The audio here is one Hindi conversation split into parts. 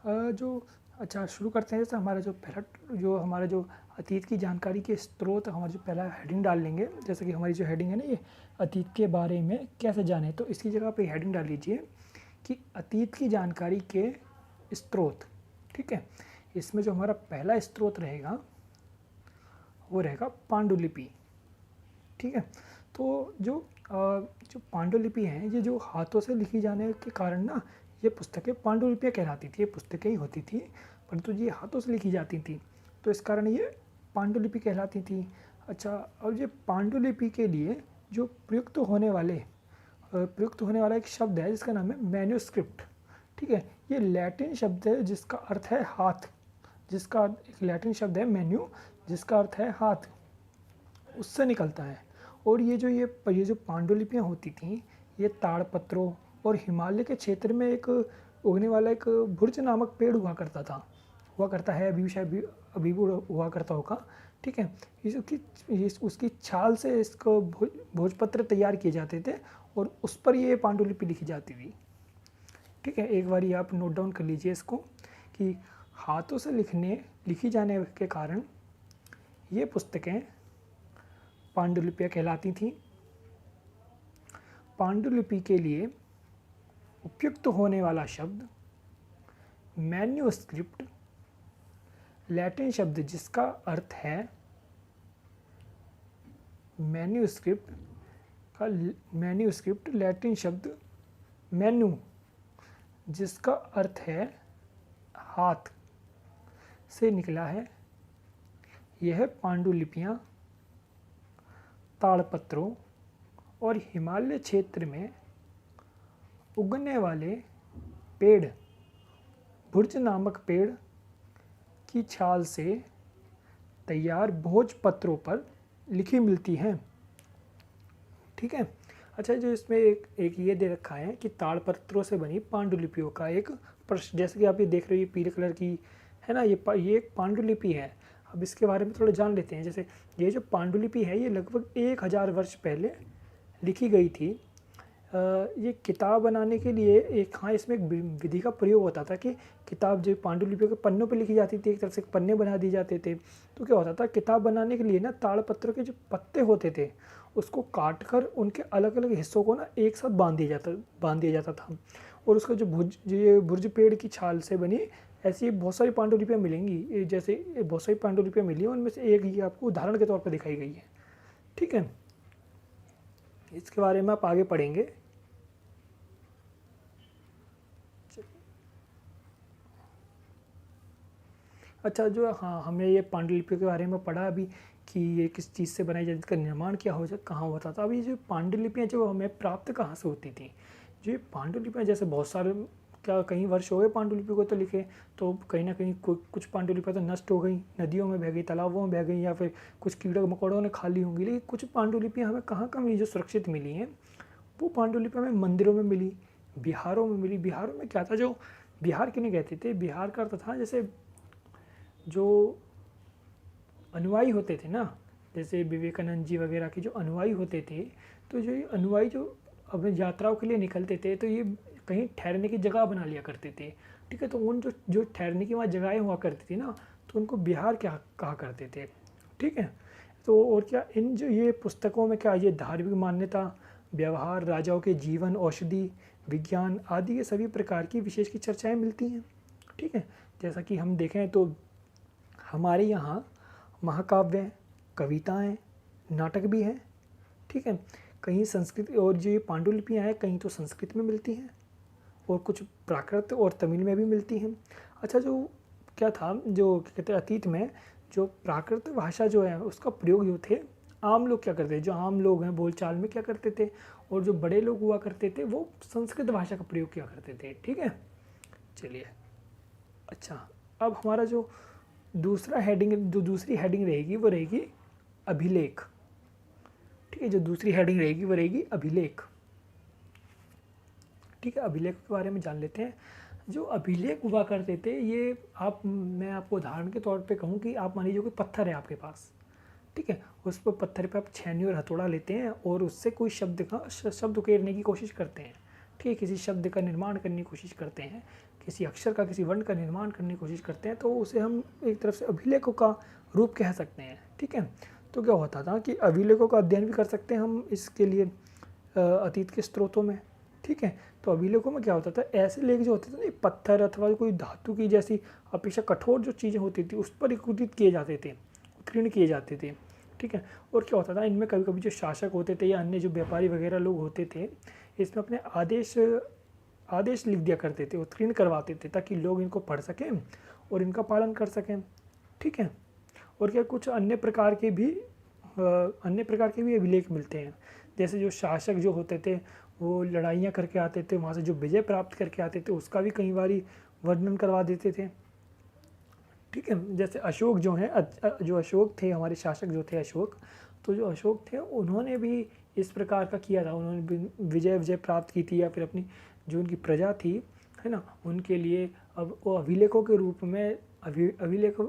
जो अच्छा शुरू करते हैं। जैसे हमारा जो पहला जो हमारा जो अतीत की जानकारी के स्रोत, हमारा जो पहला हेडिंग डाल लेंगे। जैसे कि हमारी जो हेडिंग है ना, ये अतीत के बारे में कैसे जाने, तो इसकी जगह पे हेडिंग डाल लीजिए कि अतीत की जानकारी के स्रोत। ठीक है, इसमें जो हमारा पहला स्रोत रहेगा वो रहेगा पांडुलिपि। ठीक है, तो जो पांडुलिपि हैं, ये जो हाथों से लिखी जाने के कारण ना, ये पुस्तकें पांडुलिपियाँ कहलाती थी। ये पुस्तकें ही होती थी, परंतु ये हाथों से लिखी जाती थी, तो इस कारण ये पांडुलिपि कहलाती थी। अच्छा, और ये पांडुलिपि के लिए जो प्रयुक्त होने वाला एक शब्द है जिसका नाम है मैन्युस्क्रिप्ट। ठीक है, ये लैटिन शब्द है जिसका अर्थ है हाथ, जिसका एक लैटिन शब्द है मेन्यू, जिसका अर्थ है हाथ, उससे निकलता है। और ये जो पांडुलिपियाँ होती थीं, ये ताड़पत्रों और हिमालय के क्षेत्र में एक उगने वाला एक भुर्ज नामक पेड़ हुआ करता है, अभी भी शायद अभी भी हुआ करता होगा। ठीक है, उसकी छाल से इसको भोजपत्र तैयार किए जाते थे और उस पर ये पांडुलिपि लिखी जाती थी। ठीक है, एक बार आप नोट डाउन कर लीजिए इसको कि हाथों से लिखी जाने के कारण ये पुस्तकें पांडुलिपियाँ कहलाती थीं। पांडुलिपि के लिए उपयुक्त होने वाला शब्द मैन्युस्क्रिप्ट, लैटिन शब्द जिसका अर्थ है मैन्युस्क्रिप्ट, लैटिन शब्द मेन्यू जिसका अर्थ है हाथ से निकला है। यह पांडुलिपियाँ ताड़पत्रों और हिमालय क्षेत्र में उगने वाले पेड़, भुर्ज नामक पेड़ की छाल से तैयार भोजपत्रों पर लिखी मिलती हैं। ठीक है, अच्छा, जो इसमें एक ये दे रखा है कि ताड़पत्रों से बनी पांडुलिपियों का एक प्रश्न, जैसे कि आप ये देख रहे हो, ये पीले कलर की है ना, ये एक पांडुलिपि है। अब इसके बारे में थोड़ा जान लेते हैं। जैसे ये जो पांडुलिपि है, ये लगभग 1000 वर्ष पहले लिखी गई थी। ये किताब बनाने के लिए इसमें एक विधि का प्रयोग होता था कि किताब जो पांडुलिपियों के पन्नों पे लिखी जाती थी, एक तरफ से पन्ने बना दिए जाते थे। तो क्या होता था, किताब बनाने के लिए ना ताड़पत्रों के जो पत्ते होते थे उसको काट कर उनके अलग अलग हिस्सों को ना एक साथ बांध दिया जाता था। और उसका ये भुर्ज पेड़ की छाल से बनी ऐसी बहुत सारी पांडुलिपियाँ मिलेंगी। जैसे बहुत सारी पांडुलिपियाँ मिली हैं, उनमें से एक ये आपको उदाहरण के तौर पर दिखाई गई है। ठीक है, इसके बारे में आप आगे पढ़ेंगे। अच्छा, हमने ये पांडुलिपि के बारे में पढ़ा अभी कि ये किस चीज़ से बनाई जाती, इसका निर्माण क्या हो कहाँ होता था। अभी जो पांडुलिपियाँ जो हमें प्राप्त कहाँ से होती थी, जो ये पांडुलिपियाँ, जैसे बहुत सारे कई वर्ष हो गए पांडुलिपि को तो लिखे, तो कहीं ना कहीं कुछ पांडुलिपियाँ तो नष्ट हो गई, नदियों में बह गई, तालाबों में बह गई, या फिर कुछ कीड़े मकोड़ों ने खा ली होंगी। लेकिन कुछ पांडुलिपियाँ हमें कहाँ मिली, जो सुरक्षित मिली हैं, वो पांडुलिपियाँ हमें मंदिरों में मिली, बिहारों में मिली। बिहारों में क्या था, जो बिहार किन्हें कहते थे, बिहार का अर्थ था जैसे जो अनुयायी होते थे ना, जैसे विवेकानंद जी वगैरह के जो अनुयायी होते थे, तो जो ये अनुयायी जो अपने यात्राओं के लिए निकलते थे, तो ये कहीं ठहरने की जगह बना लिया करते थे। ठीक है, तो उन जो ठहरने की वहाँ जगहें हुआ करती थी ना, तो उनको बिहार क्या कहा करते थे। ठीक है, तो और क्या इन जो ये पुस्तकों में क्या ये धार्मिक मान्यता, व्यवहार, राजाओं के जीवन, औषधि, विज्ञान आदि के सभी प्रकार की विशेष की चर्चाएँ मिलती हैं। ठीक है, जैसा कि हम देखें तो हमारे यहाँ महाकाव्य, कविताएं, नाटक भी हैं। ठीक है, कहीं संस्कृत, और जो ये पांडुलिपियाँ हैं कहीं तो संस्कृत में मिलती हैं और कुछ प्राकृत और तमिल में भी मिलती हैं। अच्छा, जो क्या था, जो कहते हैं अतीत में जो प्राकृत भाषा जो है उसका प्रयोग जो थे, आम लोग क्या करते थे, जो आम लोग हैं बोलचाल में क्या करते थे, और जो बड़े लोग हुआ करते थे वो संस्कृत भाषा का प्रयोग किया करते थे। ठीक है, चलिए। अच्छा, अब हमारा जो दूसरी हेडिंग रहेगी वो रहेगी अभिलेख। ठीक है, जो दूसरी हेडिंग रहेगी वो रहेगी अभिलेख। ठीक है, अभिलेख के बारे में जान लेते हैं। जो अभिलेख हुआ करते थे, ये मैं आपको उदाहरण के तौर पे कहूँ कि आप मान लीजिए कोई पत्थर है आपके पास। ठीक है, उस पर पत्थर पे आप छेनी और हथौड़ा लेते हैं और उससे कोई शब्द उकेरने की कोशिश करते हैं। ठीक है, किसी शब्द का निर्माण करने की कोशिश करते हैं किसी अक्षर का, किसी वर्ण का निर्माण करने की कोशिश करते हैं, तो उसे हम एक तरफ से अभिलेखों का रूप कह सकते हैं। ठीक है, तो क्या होता था कि अभिलेखों का अध्ययन भी कर सकते हैं हम इसके लिए अतीत के स्रोतों में। ठीक है, तो अभिलेखों में क्या होता था, ऐसे लेख जो होते थे ना, पत्थर अथवा कोई धातु की जैसी अपेक्षा कठोर जो चीज़ें होती थी उस पर एकत्रित किए जाते थे, उत्कीर्ण किए जाते थे। ठीक है, और क्या होता था, इनमें कभी कभी जो शासक होते थे या अन्य जो व्यापारी वगैरह लोग होते थे, इसमें अपने आदेश लिख दिया करते थे, उत्कीर्ण करवाते थे, ताकि लोग इनको पढ़ सकें और इनका पालन कर सकें। ठीक है, और क्या कुछ अन्य प्रकार के भी अभिलेख मिलते हैं, जैसे जो शासक जो होते थे वो लड़ाइयाँ करके आते थे, वहाँ से जो विजय प्राप्त करके आते थे उसका भी कई बार वर्णन करवा देते थे। ठीक है, जैसे अशोक जो हैं, जो अशोक थे, हमारे शासक जो थे अशोक, तो जो अशोक थे उन्होंने भी इस प्रकार का किया था, उन्होंने भी विजय प्राप्त की थी, या फिर अपनी जो उनकी प्रजा थी, है ना, उनके लिए अब वो अभिलेखों के रूप में अभिलेख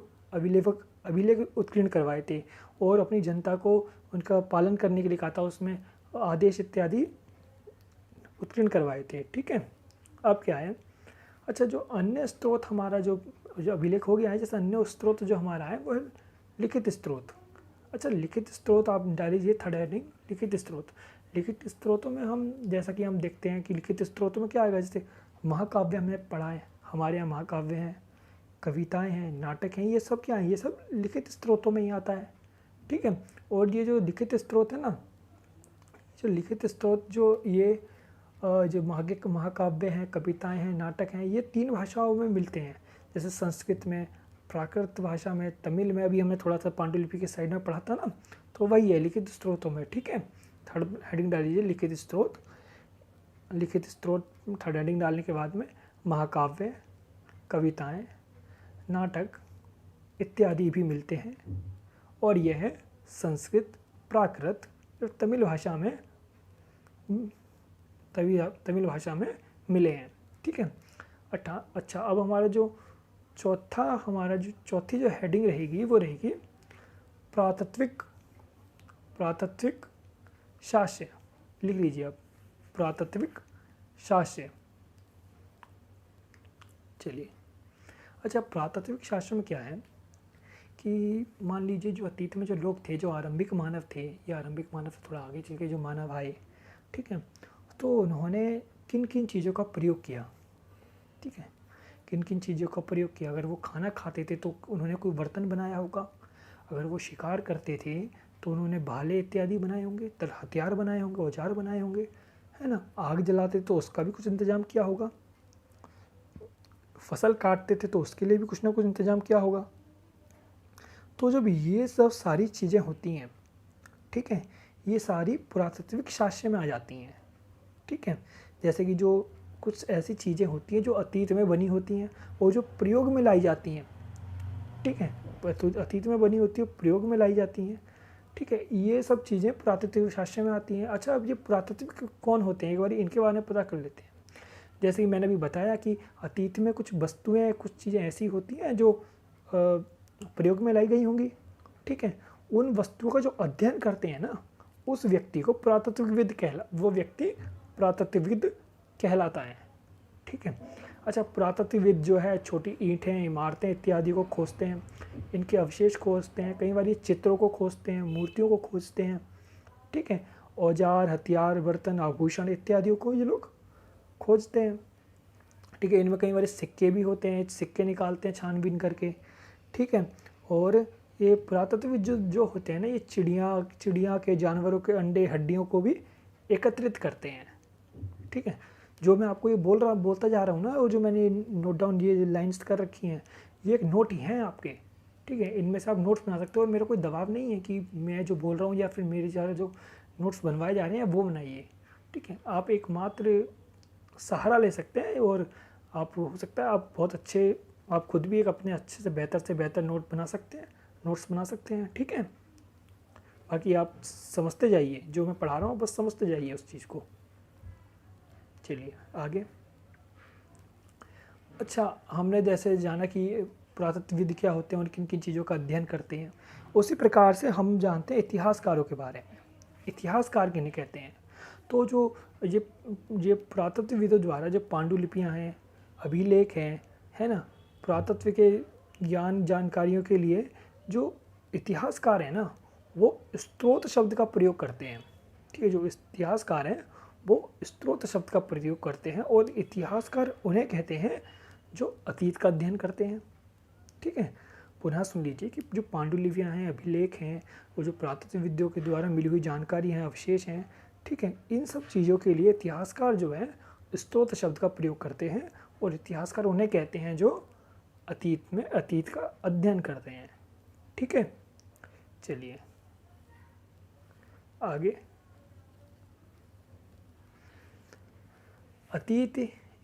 उत्कीर्ण करवाए थे और अपनी जनता को उनका पालन करने के लिए कहा था, उसमें आदेश इत्यादि उत्कीर्ण करवाए थे। ठीक है, अब क्या है, अच्छा जो अन्य स्रोत हमारा जो अभिलेख हो गया है, जैसे अन्य स्रोत जो हमारा है वो है लिखित स्रोत। अच्छा, लिखित स्रोत आप डाल लीजिए, थर्ड हेडिंग लिखित स्रोत। लिखित स्रोतों में हम जैसा कि हम देखते हैं कि लिखित स्रोतों में क्या आएगा, जैसे महाकाव्य हमने पढ़ा है, हमारे यहाँ महाकाव्य हैं, कविताएं हैं, नाटक हैं, ये सब क्या है, ये सब लिखित स्रोतों में ही आता है। ठीक है, और ये जो लिखित स्रोत है ना, जो लिखित स्रोत जो ये जो महाकाव्य हैं, कविताएं हैं, नाटक हैं, ये 3 भाषाओं में मिलते हैं, जैसे संस्कृत में, प्राकृत भाषा में, तमिल में। अभी हमने थोड़ा सा पांडुलिपि के साइड में पढ़ा था ना, तो वही है लिखित स्रोतों में। ठीक है, थर्ड हेडिंग डाल लीजिए लिखित स्रोत। लिखित स्रोत थर्ड हेडिंग डालने के बाद में महाकाव्य, कविताएं, नाटक इत्यादि भी मिलते हैं, और यह है संस्कृत, प्राकृत और तमिल भाषा में मिले हैं। ठीक है, अच्छा अब हमारा जो चौथी जो हेडिंग रहेगी वो रहेगी प्रातत्विक शास्य। लिख लीजिए आप, प्रातत्विक शास्य। चलिए, अच्छा प्रातत्विक शास्त्र में क्या है कि मान लीजिए जो अतीत में जो लोग थे, जो आरंभिक मानव थे, या आरंभिक मानव से थोड़ा आगे चल के जो मानव आए, ठीक है, तो उन्होंने किन किन चीज़ों का प्रयोग किया। ठीक है, किन किन चीज़ों का प्रयोग किया। अगर वो खाना खाते थे तो उन्होंने कोई बर्तन बनाया होगा, अगर वो शिकार करते थे तो उन्होंने भाले इत्यादि बनाए होंगे, हथियार बनाए होंगे, औजार बनाए होंगे, है ना। आग जलाते तो उसका भी कुछ इंतजाम किया होगा, फसल काटते थे तो उसके लिए भी कुछ ना कुछ इंतजाम किया होगा। तो जब ये सब सारी चीज़ें होती हैं, ठीक है, ये सारी पुरातात्विक शास्त्र में आ जाती हैं। ठीक है, जैसे कि जो कुछ ऐसी चीज़ें होती हैं जो अतीत में बनी होती हैं और जो प्रयोग में लाई जाती हैं। ठीक है, तो अतीत में बनी होती है, प्रयोग में लाई जाती हैं। ठीक है, ये सब चीज़ें पुरातात्विक शास्त्र में आती हैं। अच्छा, अब ये पुरातात्विक कौन होते हैं, एक बार इनके बारे में पता कर लेते हैं। जैसे कि मैंने अभी बताया कि अतीत में कुछ वस्तुएं, कुछ चीज़ें ऐसी होती हैं जो प्रयोग में लाई गई होंगी। ठीक है, उन वस्तुओं का जो अध्ययन करते हैं ना, उस व्यक्ति को पुरातत्वविद कहलाता है। ठीक है, अच्छा पुरातत्वविद जो है छोटी ईंटें, इमारतें इत्यादि को खोजते हैं, इनके अवशेष खोजते हैं, कई बार ये चित्रों को खोजते हैं, मूर्तियों को खोजते हैं। ठीक है, औजार, हथियार, बर्तन, आभूषण इत्यादियों को ये लोग खोजते हैं। ठीक है, इनमें कई बार सिक्के भी होते हैं, सिक्के निकालते हैं छानबीन करके। ठीक है, और ये पुरातत्वविद जो होते हैं ना, ये चिड़िया के, जानवरों के अंडे, हड्डियों को भी एकत्रित करते हैं। ठीक है, जो मैं आपको ये बोलता जा रहा हूँ ना, और जो मैंने नोट डाउन ये लाइंस कर रखी हैं, ये एक नोट ही हैं आपके। ठीक है, इनमें से आप नोट्स बना सकते हो, और मेरा कोई दबाव नहीं है कि मैं जो बोल रहा हूँ या फिर मेरे द्वारा जो नोट्स बनवाए जा रहे हैं वो बनाइए। ठीक है, आप एक मात्र सहारा ले सकते हैं, और आप हो सकता है आप बहुत अच्छे, आप खुद भी एक अपने अच्छे से बेहतर नोट्स बना सकते हैं। ठीक है, बाकी आप समझते जाइए, जो मैं पढ़ा रहा हूँ बस समझते जाइए उस चीज़ को। चलिए आगे। अच्छा, हमने जैसे जाना कि पुरातत्वविद क्या होते हैं और किन किन चीज़ों का अध्ययन करते हैं, उसी प्रकार से हम जानते हैं इतिहासकारों के बारे में। इतिहासकार किन्हें कहते हैं? तो जो ये पुरातत्वविदों द्वारा जो पांडुलिपियाँ हैं, अभिलेख हैं, है ना, पुरातत्व के ज्ञान जानकारियों के लिए जो इतिहासकार हैं ना वो स्रोत शब्द का प्रयोग करते हैं। ठीक है, जो इतिहासकार हैं वो स्रोत शब्द का प्रयोग करते हैं और इतिहासकार उन्हें कहते हैं जो अतीत का अध्ययन करते हैं। ठीक है, पुनः सुन लीजिए कि जो पांडुलिपियाँ हैं, अभिलेख हैं, वो जो पुरातत्वविदों के द्वारा मिली हुई जानकारी हैं, अवशेष हैं, ठीक है, इन सब चीज़ों के लिए इतिहासकार जो है स्रोत शब्द का प्रयोग करते हैं और इतिहासकार उन्हें कहते हैं जो अतीत में अतीत का अध्ययन करते हैं। ठीक है, चलिए आगे। अतीत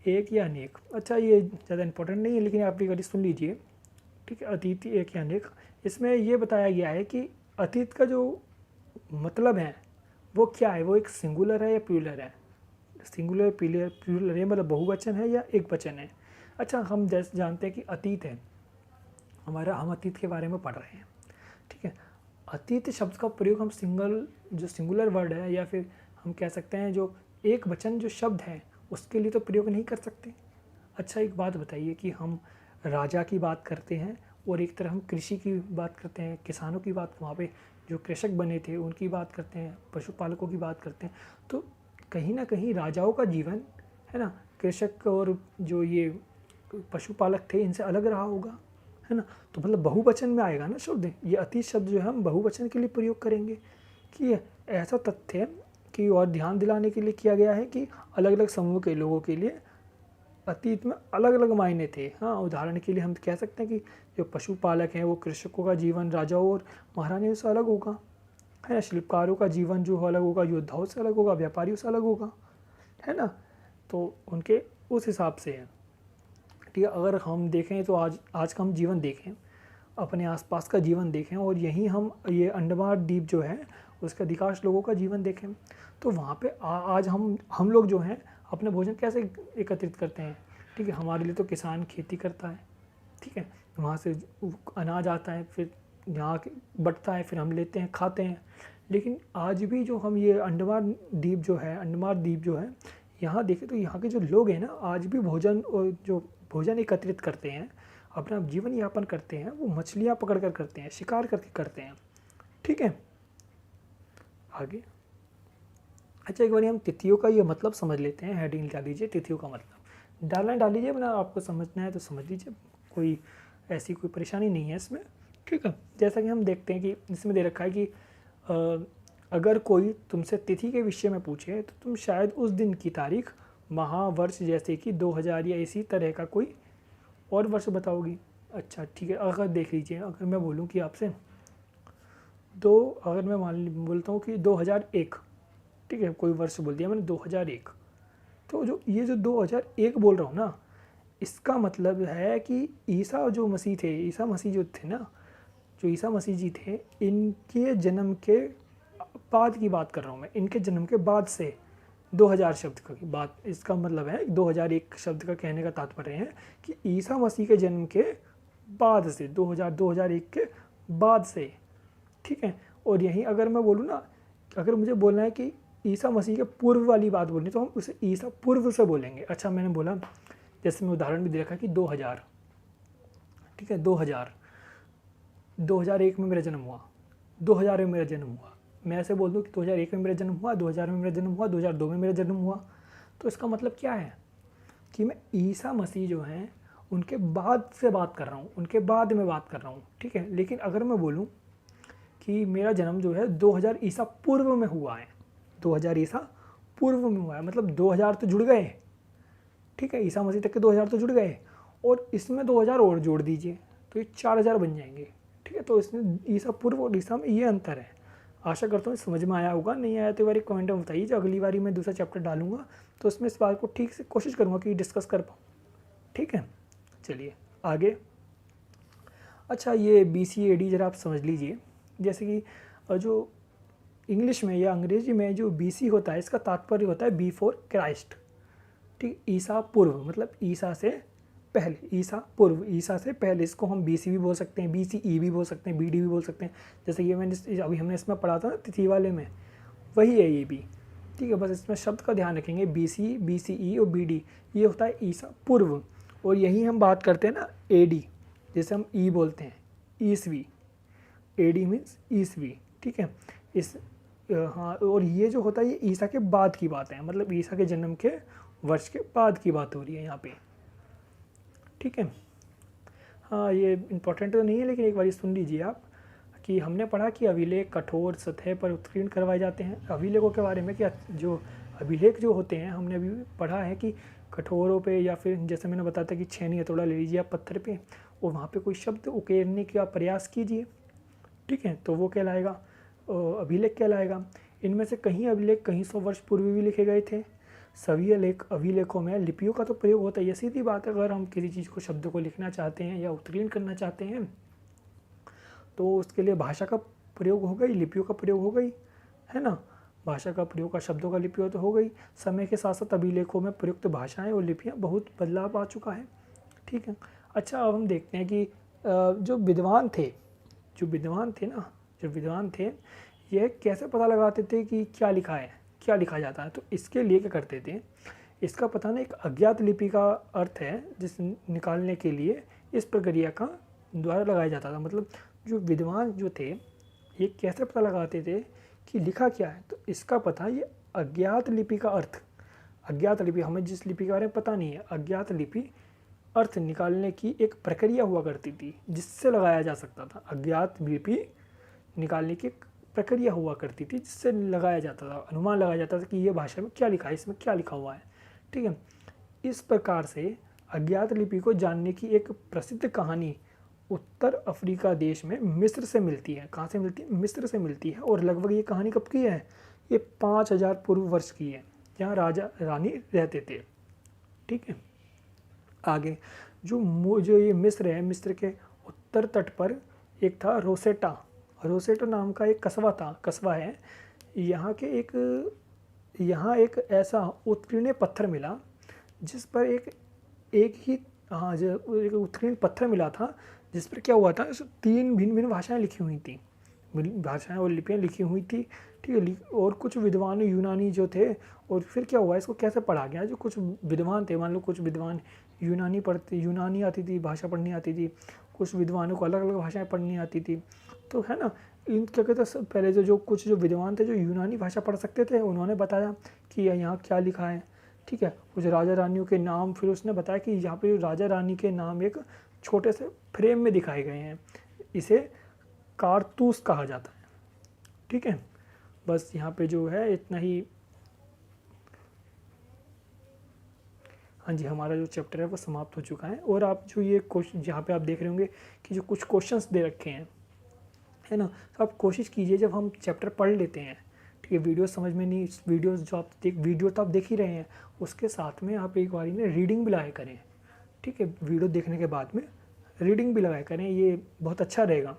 एक या अनेक, अच्छा ये ज़्यादा इम्पोर्टेंट नहीं है लेकिन आप भी सुन लीजिए। ठीक है, अतीत एक या अनेक, इसमें ये बताया गया है कि अतीत का जो मतलब है वो क्या है, वो एक सिंगुलर है या प्लूरल है। सिंगुलर प्लूरल है मतलब बहुवचन है या एक वचन है। अच्छा, हम जैसे जानते हैं कि अतीत है हमारा, हम अतीत के बारे में पढ़ रहे हैं। ठीक है, अतीत शब्द का प्रयोग हम जो सिंगुलर वर्ड है या फिर हम कह सकते हैं जो एक वचन जो शब्द है उसके लिए तो प्रयोग नहीं कर सकते। अच्छा, एक बात बताइए कि हम राजा की बात करते हैं और एक तरह हम कृषि की बात करते हैं, किसानों की बात, वहाँ पे जो कृषक बने थे उनकी बात करते हैं, पशुपालकों की बात करते हैं, तो कहीं ना कहीं राजाओं का जीवन, है ना, कृषक और जो ये पशुपालक थे इनसे अलग रहा होगा, है ना। तो मतलब बहुवचन में आएगा ना शब्द, ये अतीत शब्द जो है हम बहुवचन के लिए प्रयोग करेंगे। कि ऐसा तथ्य है कि और ध्यान दिलाने के लिए किया गया है कि अलग अलग समूह के लोगों के लिए अतीत में अलग अलग मायने थे। हाँ, उदाहरण के लिए हम कह सकते हैं कि जो पशुपालक हैं वो कृषकों का जीवन राजाओं और महारानियों से अलग होगा, है ना। शिल्पकारों का जीवन जो अलग होगा, योद्धाओं से अलग होगा, व्यापारियों से अलग होगा, है ना। तो उनके उस हिसाब से है। ठीक है, अगर हम देखें तो आज का हम जीवन देखें, अपने आसपास का जीवन देखें और यहीं हम ये अंडमान द्वीप जो है उसके अधिकांश लोगों का जीवन देखें, तो वहाँ पे आज हम लोग जो हैं अपने भोजन कैसे एकत्रित करते हैं। ठीक है, हमारे लिए तो किसान खेती करता है, ठीक है, वहाँ से अनाज आता है, फिर यहाँ बटता है, फिर हम लेते हैं खाते हैं। लेकिन आज भी जो हम ये अंडमान द्वीप जो है यहाँ देखें तो यहाँ के जो लोग हैं ना आज भी भोजन एकत्रित करते हैं, अपना जीवन यापन करते हैं, वो मछलियाँ पकड़ कर करते हैं, शिकार करके करते हैं। ठीक है, आगे। अच्छा, एक बार हम तिथियों का ये मतलब समझ लेते हैं। हेडिंग डाल लीजिए, तिथियों का मतलब डाल लीजिए, मतलब आपको समझना है तो समझ लीजिए, कोई ऐसी कोई परेशानी नहीं है इसमें। ठीक है, जैसा कि हम देखते हैं कि इसमें दे रखा है कि अगर कोई तुमसे तिथि के विषय में पूछे तो तुम शायद उस दिन की तारीख, माह, वर्ष जैसे कि 2000 या इसी तरह का कोई और वर्ष बताओगी। अच्छा ठीक है, अगर देख लीजिए, अगर मैं बोलूँ कि आपसे अगर मैं बोलता हूँ कि 2001, ठीक है, कोई वर्ष बोल दिया मैंने 2001, तो जो 2001 बोल रहा हूँ ना, इसका मतलब है कि ईसा मसीह जो थे ना, जो ईसा मसीह जी थे, इनके जन्म के बाद की बात कर रहा हूँ मैं, इनके जन्म के बाद से 2000 शब्द की बात, इसका मतलब है 2001 शब्द का कहने का तात्पर्य है कि ईसा मसीह के जन्म के बाद से 2001 के बाद से। ठीक है, और यहीं अगर मैं बोलूँ ना, अगर मुझे बोलना है कि ईसा मसीह के पूर्व वाली बात बोलनी तो हम उसे ईसा पूर्व से बोलेंगे। अच्छा, मैंने बोला, जैसे मैं उदाहरण भी दे रखा कि 2000, ठीक है, 2001 में मेरा जन्म हुआ, 2000 में मेरा जन्म हुआ, मैं ऐसे बोल दूँ कि 2001 में मेरा जन्म हुआ, 2000 में मेरा जन्म हुआ, 2002 में मेरा जन्म हुआ, तो इसका मतलब क्या है कि मैं ईसा मसीह जो हैं उनके बाद से बात कर रहा हूँ, उनके बाद में बात कर रहा हूँ। ठीक है, लेकिन अगर मैं बोलूँ कि मेरा जन्म जो है 2000 ईसा पूर्व में हुआ है, 2000 ईसा पूर्व में हुआ है, मतलब 2000 तो जुड़ गए। ठीक है, ईसा मसीह तक के 2000 तो जुड़ गए और इसमें 2000 और जोड़ दीजिए तो ये 4000 बन जाएंगे। ठीक है, तो इसमें ईसा पूर्व और ईसा में ये अंतर है। आशा करता हूँ समझ में आया होगा, नहीं आया तो एक बार कमेंट में बताइए, जो अगली बारी मैं दूसरा चैप्टर डालूंगा तो उसमें इस बात को ठीक से कोशिश करूँगा कि डिस्कस कर पाऊँ। ठीक है, चलिए आगे। अच्छा, ये BC AD जरा आप समझ लीजिए, जैसे कि जो इंग्लिश में या अंग्रेजी में जो BC होता है इसका तात्पर्य होता है बिफोर क्राइस्ट। ठीक, ईसा पूर्व मतलब ईसा से पहले, ईसा पूर्व, ईसा से पहले, इसको हम BC भी बोल सकते हैं, BCE भी बोल सकते हैं, BD भी बोल सकते हैं। जैसे ये मैंने अभी हमने इसमें पढ़ा था ना तिथि वाले में, वही है ये भी। ठीक है, बस इसमें शब्द का ध्यान रखेंगे, BC, BCE और BD, ये होता है ईसा पूर्व। और यही हम बात करते हैं ना एडी, जैसे हम ई बोलते हैं, ईसवी, एडी मीन्स ईसवी, ठीक है। इस हाँ, और ये जो होता है ये ईसा के बाद की बात है, मतलब ईसा के जन्म के वर्ष के बाद की बात हो रही है यहाँ पे, ठीक है। हाँ, ये इम्पोर्टेंट तो नहीं है, लेकिन एक बार सुन लीजिए आप कि हमने पढ़ा कि अभिलेख कठोर सतह पर उत्कीर्ण करवाए जाते हैं। अभिलेखों के बारे में, क्या जो अभिलेख जो होते हैं हमने अभी पढ़ा है कि कठोरों पे, या फिर जैसे मैंने बताया था कि छेनी हथौड़ा ले लीजिए आप पत्थर पे और वहाँ पे कोई शब्द उकेरने का प्रयास कीजिए, ठीक है, तो वो कहलाएगा अभिलेख कहलाएगा। इनमें से कहीं अभिलेख कहीं 100 वर्ष पूर्व भी लिखे गए थे। सभी अभिलेखों में लिपियों का तो प्रयोग होता है, ये सीधी बात है। अगर हम किसी चीज़ को, शब्द को लिखना चाहते हैं या उत्कीर्ण करना चाहते हैं तो उसके लिए भाषा का प्रयोग हो गई, लिपियों का प्रयोग हो गई, है ना। भाषा का प्रयोग का, शब्दों का लिपियों तो हो गई। समय के साथ साथ अभिलेखों में प्रयुक्त भाषाएं और लिपियां बहुत बदलाव आ चुका है, ठीक है। अच्छा, अब हम देखते हैं कि जो विद्वान थे ये कैसे पता लगाते थे कि क्या लिखा है, क्या लिखा जाता है। तो इसके लिए क्या करते थे, इसका पता ना एक अज्ञात लिपि का अर्थ है जिस निकालने के लिए इस प्रक्रिया का द्वारा लगाया जाता था। मतलब जो विद्वान जो थे ये कैसे पता लगाते थे कि लिखा क्या है, तो इसका पता ये अज्ञात लिपि का अर्थ, अज्ञात लिपि, हमें जिस लिपि के बारे में पता नहीं है, अज्ञात लिपि अर्थ निकालने की एक प्रक्रिया हुआ करती थी जिससे लगाया जा सकता था। अज्ञात लिपि निकालने की प्रक्रिया हुआ करती थी जिससे लगाया जाता था, अनुमान लगाया जाता था कि ये भाषा में क्या लिखा है, इसमें क्या लिखा हुआ है, ठीक है। इस प्रकार से अज्ञात लिपि को जानने की एक प्रसिद्ध कहानी उत्तर अफ्रीका देश में मिस्र से मिलती है। कहाँ से मिलती है? मिस्र से मिलती है। और लगभग ये कहानी कब की है? ये 5000 पूर्व वर्ष की है, जहाँ राजा रानी रहते थे, ठीक है। आगे जो ये मिस्र है, मिस्र के उत्तर तट पर एक था रोसेटा नाम का एक कस्बा है। यहाँ एक ऐसा उत्कीर्ण पत्थर मिला जिस पर एक उत्कीर्ण पत्थर मिला था जिस पर क्या हुआ था, 3 भिन्न भाषाएं लिखी हुई थी, भाषाएं और लिपियाँ लिखी हुई थी, ठीक है। और कुछ विद्वान यूनानी जो थे, और फिर क्या हुआ, इसको कैसे पढ़ा गया, जो कुछ विद्वान थे, मान लो कुछ विद्वान यूनानी आती थी, भाषा पढ़नी आती थी, कुछ विद्वानों को अलग अलग भाषाएं पढ़नी आती थी, तो है ना। इन क्या कहते हैं, पहले जो कुछ विद्वान थे जो यूनानी भाषा पढ़ सकते थे, उन्होंने बताया कि यहाँ क्या लिखा है, ठीक है। कुछ राजा रानियों के नाम, फिर उसने बताया कि यहाँ पे राजा रानी के नाम एक छोटे से फ्रेम में दिखाए गए हैं, इसे कारतूस कहा जाता है, ठीक है। बस यहाँ पे जो है इतना ही। हाँ जी, हमारा जो चैप्टर है वो समाप्त हो चुका है। और आप जो ये क्वेश्चन यहाँ पे आप देख रहे होंगे कि जो कुछ क्वेश्चंस दे रखे हैं, है ना, तो आप कोशिश कीजिए जब हम चैप्टर पढ़ लेते हैं, ठीक है, वीडियो समझ में नहीं, वीडियो तो आप देख ही रहे हैं, उसके साथ में आप एक बार में रीडिंग भी लगाया करें, ठीक है। वीडियो देखने के बाद में रीडिंग भी लगाया करें, ये बहुत अच्छा रहेगा।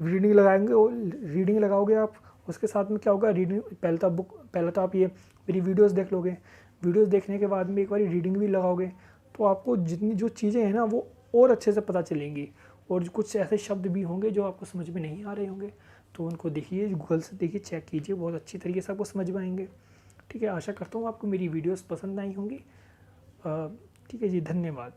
रीडिंग लगाएंगे और रीडिंग लगाओगे आप, उसके साथ में क्या होगा, रीडिंग पहले तो आप ये मेरी वीडियोस देख लोगे, वीडियोस देखने के बाद में एक बार रीडिंग भी लगाओगे तो आपको जितनी जो चीज़ें हैं ना वो और अच्छे से पता चलेंगी। और कुछ ऐसे शब्द भी होंगे जो आपको समझ में नहीं आ रहे होंगे, तो उनको देखिए, गूगल से देखिए, चेक कीजिए, बहुत अच्छी तरीके से आपको समझ में आएंगे, ठीक है। आशा करता हूँ आपको मेरी वीडियोस पसंद आई होंगी, ठीक है जी, धन्यवाद।